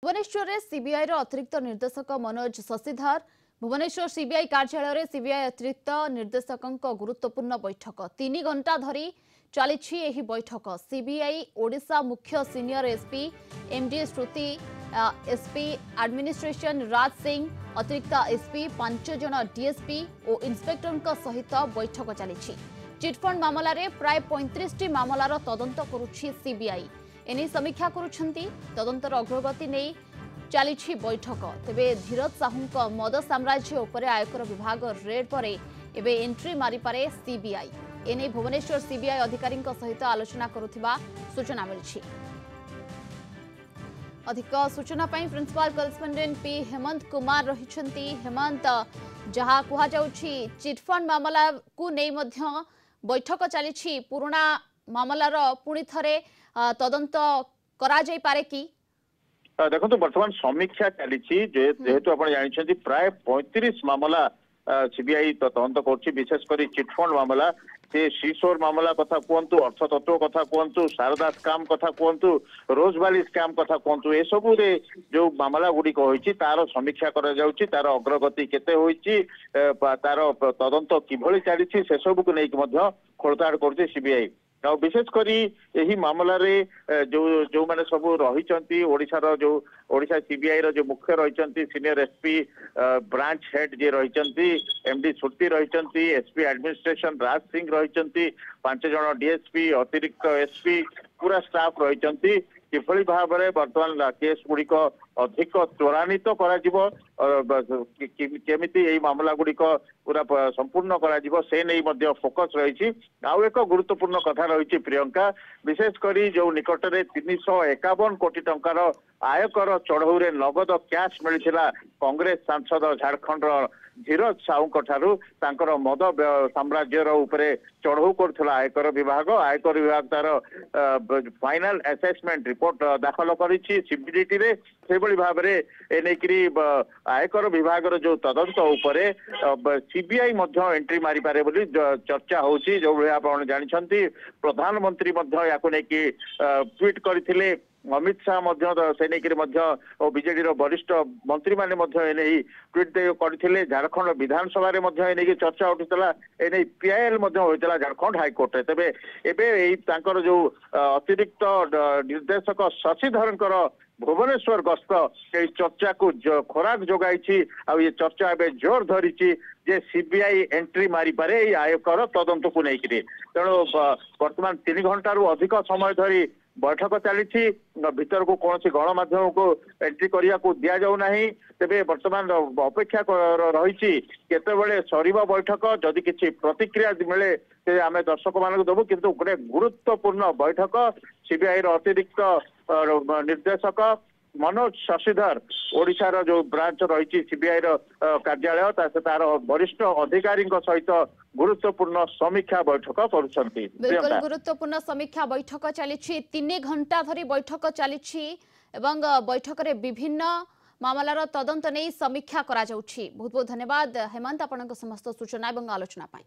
Bhubaneswar CBI अतिरिक्त निर्देशक Manoj Shashidhar Bhubaneswar CBI कार्यालय सीबीआई अतिरिक्त निर्देशकों गुरुत्वपूर्ण बैठक 3 घंटा धरी चली बैठक। सीबीआई ओडिशा मुख्य सीनियर एसपी एमडी श्रुति एसपी एडमिनिस्ट्रेशन राज सिंह अतिरिक्त एसपी 5 जन डीएसपी और इंस्पेक्टर सहित बैठक चली। चिटफंड मामलें प्राय 35 मामलार तदंत करुछि सीबीआई। एने समीक्षा करुछंती तदंतर अग्रगति नहीं चली बैठक। तेबे धीरज साहू मद साम्राज्य उपर आयकर विभाग रेड पर एबे एंट्री मारी पारे सीबीआई। एने भुवनेश्वर सीबीआई अधिकारी सहित आलोचना करुथिबा सूचना मिली। अधिक सूचना principal correspondent P Hemant Kumar रही। हेमंत, जहाँ कहुछि चिटफंड मामला को नहीं मध्य बैठक चली, पुराना मामलार पुणी थरे तदंत करा जाई पारे कि देखो बर्तमान समीक्षा चली जेहेतु आप जानते प्राय 35 मामला सीबीआई तदंत कर विशेषकर चिटफंड मामला से श्रीशोर मामला कथा कहतु अर्थ तत्व कथा कहतु शारदा स्काम कथा कहतु रोजबाली स्काम कथा कहतु ए सबु जो मामला गुड़िक होती तार समीक्षा तार अग्रगति केते होईची तार तदंत किभली चली से सबू को लेकिन खोलताड़ कर सीबीआई। विशेषकर यही मामलें जो जो माने सब रही ओडिशार जो ओडिशा सीबीआई रो जो मुख्य रही सीनियर एसपी ब्रांच हेड जे रही एमडी श्रुति रही एसपी एडमिनिस्ट्रेशन राज सिंह रही 5 जन डीएसपी अतिरिक्त एसपी पूरा स्टाफ रही किभली भाव में बर्तमान केस गुड़िक अधिक त्वरान्वित केमिति यही मामला गुड़िक पूरा संपूर्ण से नहीं फोकस रही। आउ एक गुरुत्वपूर्ण कथा रही प्रियंका, विशेषकर जो निकटने 351 कोटी टंकार आयकर चढ़ऊ नगद कैश मिलता कांग्रेस सांसद झारखंड धीरज साहू ठारू मद साम्राज्यर उपरे चढ़ऊ कर आयकर विभाग तार फाइनल असेसमेंट रिपोर्ट दाखल करिछि सीबीडीटी रे। सेबली भाव आयकर विभाग जो तदंत उपरे सीबीआई एंट्री मारी पारे बोली चर्चा होछि। जो भाई आप जानते प्रधानमंत्री ट्वीट करथिले अमित शाह से बीजेडी वरिष्ठ मंत्री माने ट्वीट करथिले। झारखंड विधानसभा रे चर्चा उठितला एने पीआईएल होता झारखंड हाईकोर्ट रे। तेबे एबे जो अतिरिक्त निर्देशक शशिधरनकर भुवनेश्वर गस्त चर्चा को खोराक जोगाई आ ये चर्चा एवं जोर धरी जे सीबीआई एंट्री मारी पारे आयकर तदंत को लेकिन। तेणु वर्तमान 3 घंटा अधिक समय धरी बैठक चली भीतर को कौन सी गणमाध्यम को एंट्री करने को दि जाऊना। तेबे वर्तमान अपेक्षा रही केतबेले सरीब बैठक जदि किसी प्रतिक्रिया मिले से आम दर्शक मान दबू किंतु गोटे गुरुत्वपूर्ण बैठक सीबीआई अतिरिक्त निर्देशक मनोज शशिधर ओडिशार जो ब्रांच रही सीबीआई कार्यालय तार वरिष्ठ अधिकारी सहित गुरुत्वपूर्ण समीक्षा बैठक करुछंती। बिल्कुल गुरुत्वपूर्ण समीक्षा बैठक चली 3 घंटा धरी बैठक चली एवं बैठक रे विभिन्न मामलार तदंत नहीं समीक्षा करा जाउछि। बहुत बहुत धन्यवाद हेमंत आपनक समस्त सूचना एवं आलोचना पाई।